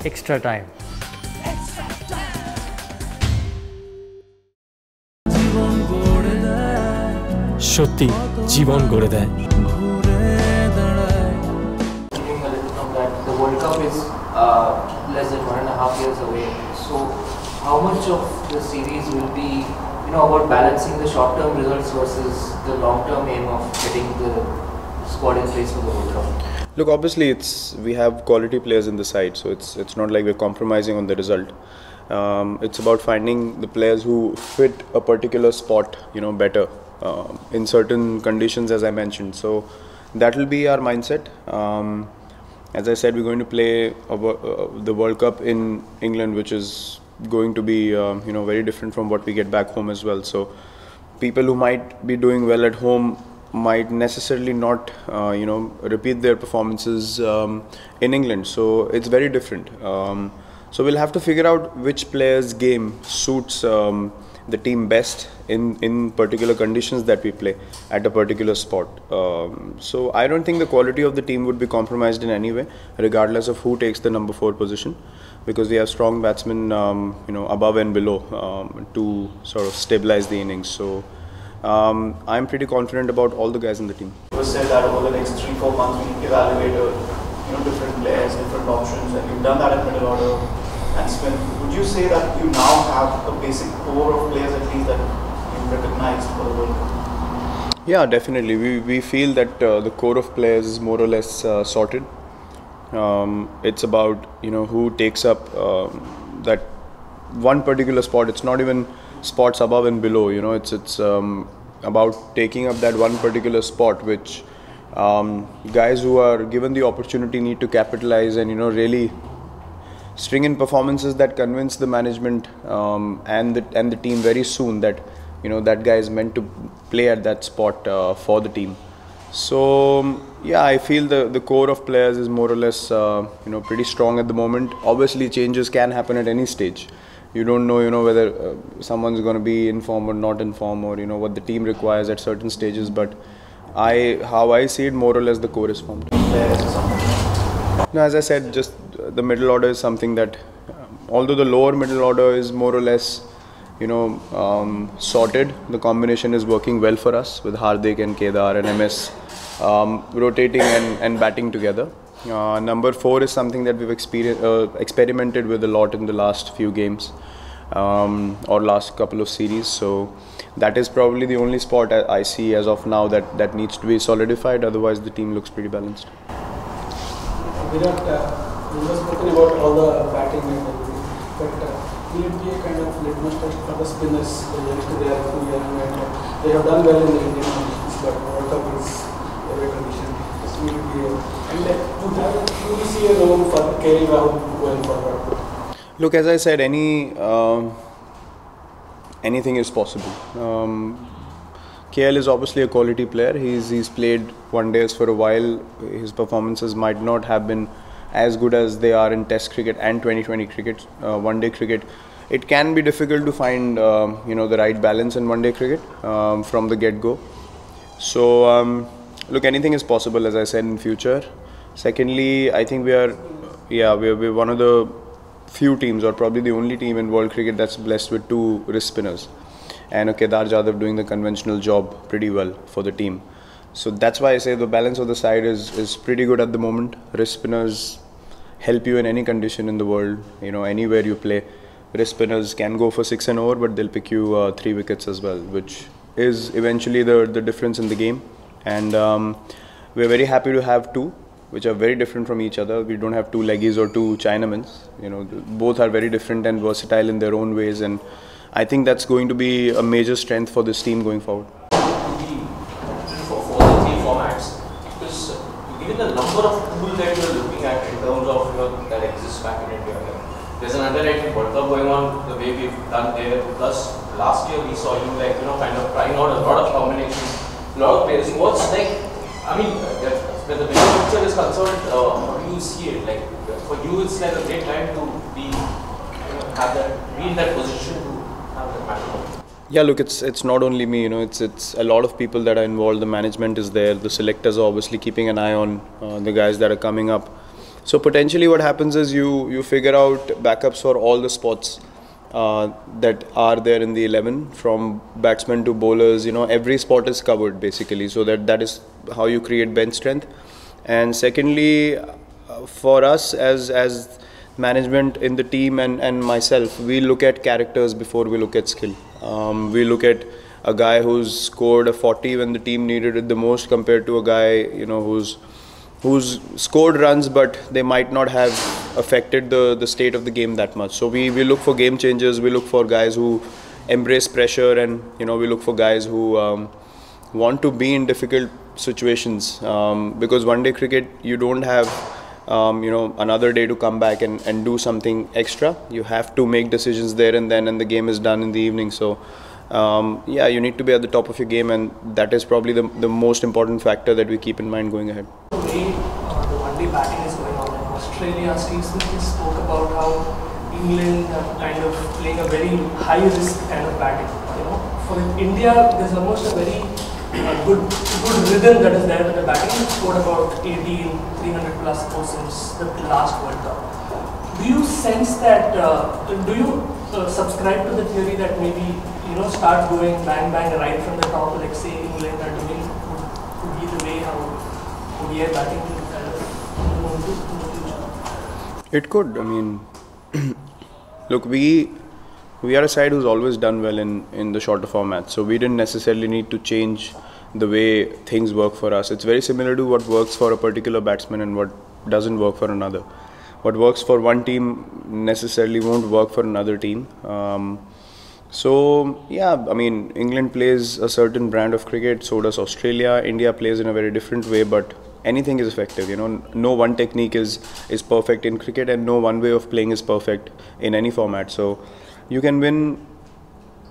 extra time. সত্যি জীবন গড়ে দেয়। The World Cup is less than 1.5 years away. So, how much of the series will be, about balancing the short-term results versus the long-term aim of getting the squad in place for the World Cup? Look, obviously, we have quality players in the side, so it's not like we're compromising on the result. It's about finding the players who fit a particular spot, better in certain conditions, as I mentioned. So that will be our mindset. As I said, we're going to play the World Cup in England, which is going to be very different from what we get back home as well. So people who might be doing well at home might necessarily not repeat their performances in England. So it's very different. So we'll have to figure out which player's game suits the team best in particular conditions that we play at a particular spot. So I don't think the quality of the team would be compromised in any way, regardless of who takes the number 4 position, because we have strong batsmen above and below to sort of stabilize the innings. So I'm pretty confident about all the guys in the team. It was said that over the next 3-4 months we evaluate different players, different options, and you've done that at middle order and spin. Would you say that you now have a basic core of players at least that you've recognized for the World Cup? Yeah, definitely. We feel that the core of players is more or less sorted. It's about who takes up that one particular spot. It's not even spots above and below. It's about taking up that one particular spot, which guys who are given the opportunity need to capitalize and really string in performances that convince the management and the team very soon that that guy is meant to play at that spot for the team. So yeah, I feel the core of players is more or less pretty strong at the moment. Obviously changes can happen at any stage. You don't know whether someone's going to be in form or not in form, or what the team requires at certain stages, but how I see it, more or less the core is formed. No, as I said, just the middle order is something that although the lower middle order is more or less sorted, the combination is working well for us with Hardik and Kedar and MS rotating and batting together. Number 4 is something that we've experimented with a lot in the last few games or last couple of series. So that is probably the only spot I see as of now that needs to be solidified. Otherwise, the team looks pretty balanced. Virat, you have spoken about all the batting and everything, but will it be a kind of litmus test for the spinners? They are too young and they have done well in the Indian conditions, but World Cup is every condition. And do you see a role for KL Rahul going forward? Look, as I said, anything is possible. KL is obviously a quality player. He's played one days for a while. His performances might not have been as good as they are in Test cricket and 2020 cricket, one-day cricket. It can be difficult to find the right balance in one-day cricket from the get-go. So look, anything is possible, as I said, in future. Secondly, I think we're one of the few teams, or probably the only team in world cricket that's blessed with 2 wrist spinners, and Kedar Jadhav doing the conventional job pretty well for the team. So that's why I say the balance of the side is pretty good at the moment. Wrist spinners help you in any condition in the world, anywhere you play. Wrist spinners can go for 6 and over, but they'll pick you 3 wickets as well, which is eventually the difference in the game. And we're very happy to have 2 which are very different from each other. We don't have 2 leggies or 2 Chinamans. Both are very different and versatile in their own ways, and I think that's going to be a major strength for this team going forward. For the 3 formats, because given the number of tools that you're looking at in terms of that exists back in India, there's an under-rated World Cup going on the way we've done there. Plus last year we saw you kind of trying out a lot of combinations, a lot of players. What's where the bigger picture is concerned, how do you see it? Like for you, it's like a great time to be in that position to have that match. Yeah, look, it's not only me, it's a lot of people that are involved. The management is there, the selectors are obviously keeping an eye on the guys that are coming up. So potentially what happens is you figure out backups for all the spots that are there in the 11, from batsmen to bowlers. Every spot is covered basically, so that is how you create bench strength. And secondly, for us as management in the team and myself, we look at characters before we look at skill. We look at a guy who's scored a 40 when the team needed it the most, compared to a guy who's scored runs, but they might not have affected the state of the game that much. So we look for game changers. We look for guys who embrace pressure, and we look for guys who want to be in difficult situations, because one day cricket, you don't have another day to come back and do something extra. You have to make decisions there and then, and the game is done in the evening. So yeah, you need to be at the top of your game, and that is probably the most important factor that we keep in mind going ahead. The way the one-day batting is going on in Australia, Steve Smith spoke about how England are kind of playing a very high-risk kind of batting. For India, there's almost a very good rhythm that is there with the batting. He scored about 18, 300 plus scores since the last World Cup. Do you sense that? Do you subscribe to the theory that maybe start going bang right from the top, like say England are doing, would be the way how ODI batting will kind of move into in the future? It could. I mean, look, we are a side who's always done well in the shorter format, so we didn't necessarily need to change the way things work for us. It's very similar to what works for a particular batsman and what doesn't work for another. What works for one team necessarily won't work for another team. So yeah, I mean, England plays a certain brand of cricket, so does Australia. India plays in a very different way, but anything is effective. No one technique is perfect in cricket, and no one way of playing is perfect in any format. So you can win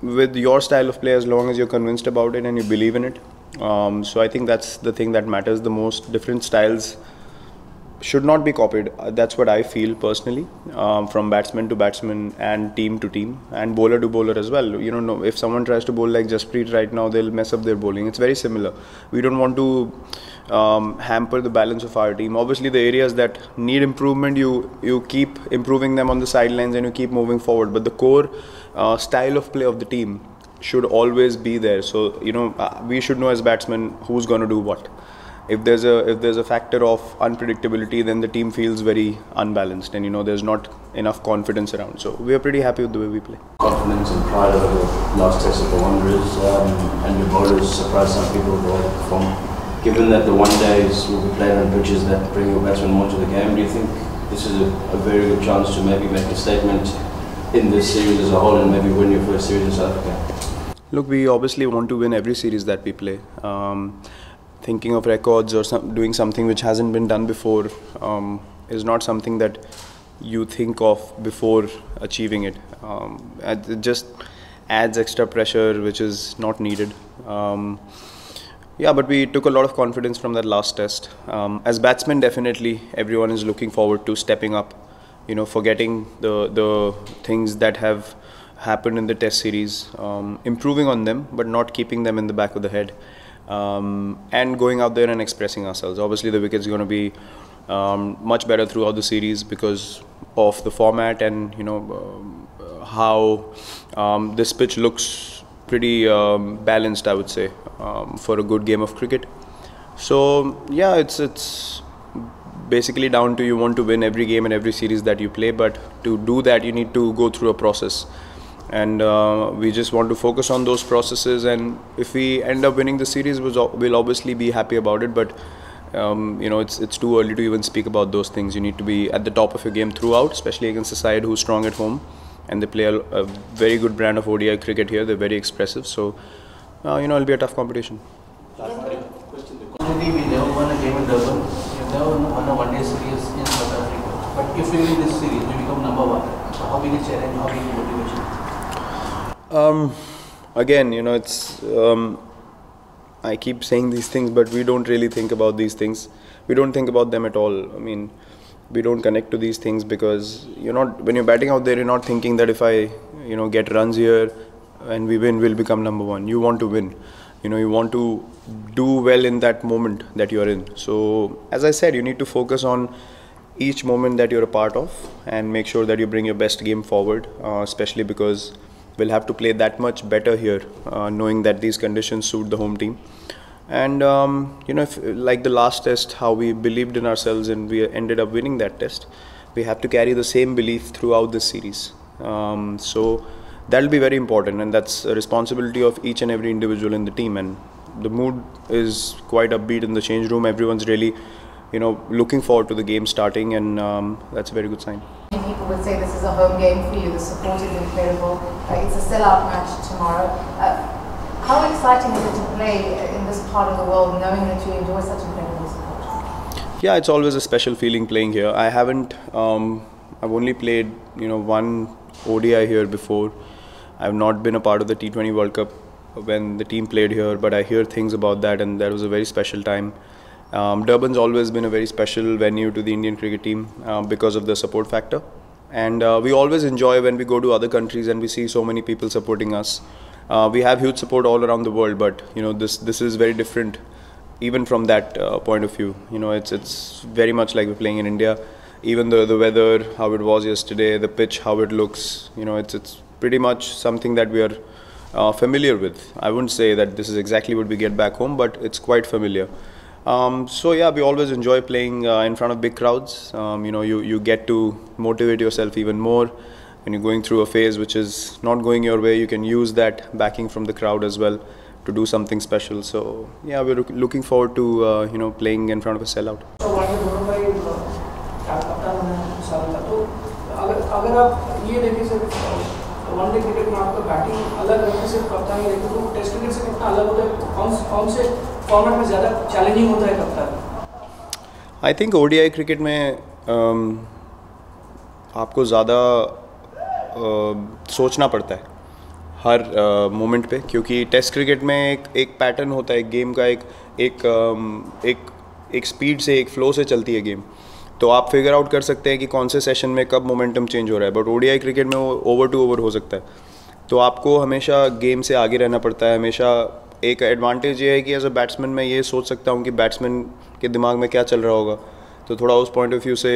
with your style of play as long as you're convinced about it and you believe in it. So I think that's the thing that matters the most. Different styles should not be copied. That's what I feel personally, from batsman to batsman and team to team and bowler to bowler as well. If someone tries to bowl like Jasprit right now, they'll mess up their bowling. It's very similar. We don't want to hamper the balance of our team. Obviously, the areas that need improvement, you keep improving them on the sidelines and you keep moving forward. But the core style of play of the team should always be there. So we should know as batsmen who's going to do what. If there's a factor of unpredictability, then the team feels very unbalanced, and there's not enough confidence around. So we are pretty happy with the way we play. Confidence and pride over the last test of the Wanderers, and your bowlers surprised some people from. Given that the one days will be played on pitches that bring your batsmen more to the game, do you think this is a very good chance to maybe make a statement in this series as a whole and maybe win your first series in South Africa? Look, we obviously want to win every series that we play. Thinking of records or doing something which hasn't been done before is not something that you think of before achieving it. It just adds extra pressure which is not needed. Yeah, but we took a lot of confidence from that last test. As batsmen, definitely everyone is looking forward to stepping up, forgetting the things that have happened in the test series, improving on them but not keeping them in the back of the head. And going out there and expressing ourselves. Obviously the wicket's going to be much better throughout the series because of the format and how this pitch looks pretty balanced, I would say, for a good game of cricket. So yeah, it's basically down to you want to win every game and every series that you play, but to do that you need to go through a process. And we just want to focus on those processes, and if we end up winning the series, we'll obviously be happy about it. But it's too early to even speak about those things. You need to be at the top of your game throughout, especially against a side who's strong at home, and they play a very good brand of ODI cricket here. They're very expressive, so it'll be a tough competition. We never won a game in Durban. We never won a one-day series in South Africa. But if we win this series, we become number one. So how big a challenge? How big a motivation? Again, it's I keep saying these things, but we don't really think about these things. We don't think about them at all. I mean, we don't connect to these things because when you're batting out there, you're not thinking that if I get runs here and we win, we'll become number one. You want to win. You want to do well in that moment that you're in. So as I said, you need to focus on each moment that you're a part of and make sure that you bring your best game forward, especially because we'll have to play that much better here, knowing that these conditions suit the home team. And if, like the last test, how we believed in ourselves and we ended up winning that test, we have to carry the same belief throughout this series. So that'll be very important, and that's a responsibility of each and every individual in the team. And the mood is quite upbeat in the change room. Everyone's really looking forward to the game starting, and that's a very good sign. People would say this is a home game for you. The support is incredible. It's a sellout match tomorrow. How exciting is it to play in this part of the world, knowing that you enjoy such incredible support? Yeah, it's always a special feeling playing here. I haven't. I've only played one ODI here before. I've not been a part of the T20 World Cup when the team played here, but I hear things about that, and that was a very special time. Durban's always been a very special venue to the Indian cricket team because of the support factor, and we always enjoy when we go to other countries and we see so many people supporting us. We have huge support all around the world, but this is very different even from that point of view. It's very much like we're playing in India. Even the weather, how it was yesterday, the pitch, how it looks, it's pretty much something that we are familiar with. I wouldn't say that this is exactly what we get back home, but it's quite familiar. So yeah, we always enjoy playing in front of big crowds. You get to motivate yourself even more when you're going through a phase which is not going your way. You can use that backing from the crowd as well to do something special. So yeah, we're looking forward to playing in front of a sellout. अगर आप ये देखें sir, one day cricket में आपका batting अलग रखने से कप्तानी देखें तो टेस्ट क्रिकेट से कितना अलग होता है, कौन से फॉर्मेट में ज़्यादा चैलेंजिंग होता है कप्तान? आई थिंक ओडीआई क्रिकेट में आपको ज़्यादा सोचना पड़ता है हर मोमेंट पे, क्योंकि टेस्ट क्रिकेट में एक पैटर्न होता है गेम का, एक स्पीड से, एक फ्लो से चलती है गेम, तो आप फिगर आउट कर सकते हैं कि कौन से सेशन में कब मोमेंटम चेंज हो रहा है. बट ओडीआई क्रिकेट में वो ओवर टू ओवर हो सकता है, तो आपको हमेशा गेम से आगे रहना पड़ता है. हमेशा एक एडवांटेज ये है कि एज अ बैट्समैन मैं ये सोच सकता हूँ कि बैट्समैन के दिमाग में क्या चल रहा होगा, तो थोड़ा उस पॉइंट ऑफ व्यू से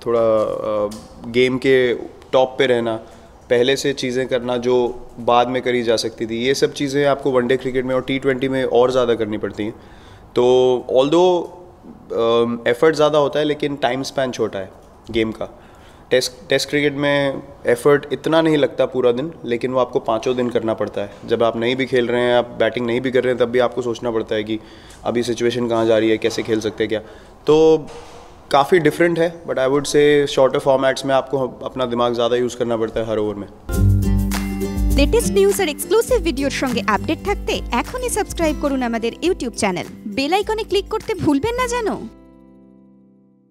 थोड़ा गेम के टॉप पे रहना, पहले से चीज़ें करना जो बाद में करी जा सकती थी, ये सब चीज़ें आपको वनडे क्रिकेट में और T20 में और ज़्यादा करनी पड़ती हैं. तो ऑल्दो एफर्ट ज़्यादा होता है लेकिन टाइम स्पैन छोटा है गेम का. टेस्ट क्रिकेट में एफर्ट इतना नहीं लगता पूरा दिन, लेकिन वो आपको 5 दिन करना पड़ता है. जब आप नहीं भी खेल रहे हैं, आप बैटिंग नहीं भी कर रहे हैं, तब भी आपको सोचना पड़ता है कि अभी सिचुएशन कहाँ जा रही है, कैसे खेल सकते हैं क्या. तो काफ़ी डिफरेंट है, but I would say shorter formats में आपको अपना दिमाग ज़्यादा यूज़ करना पड़ता है हर ओवर में. लेटेस्ट নিউজ আর এক্সক্লুসিভ ভিডিওর সঙ্গে আপডেট থাকতে এখনই সাবস্ক্রাইব করুন আমাদের ইউটিউব চ্যানেল। বেল আইকনে ক্লিক করতে ভুলবেন না যেন।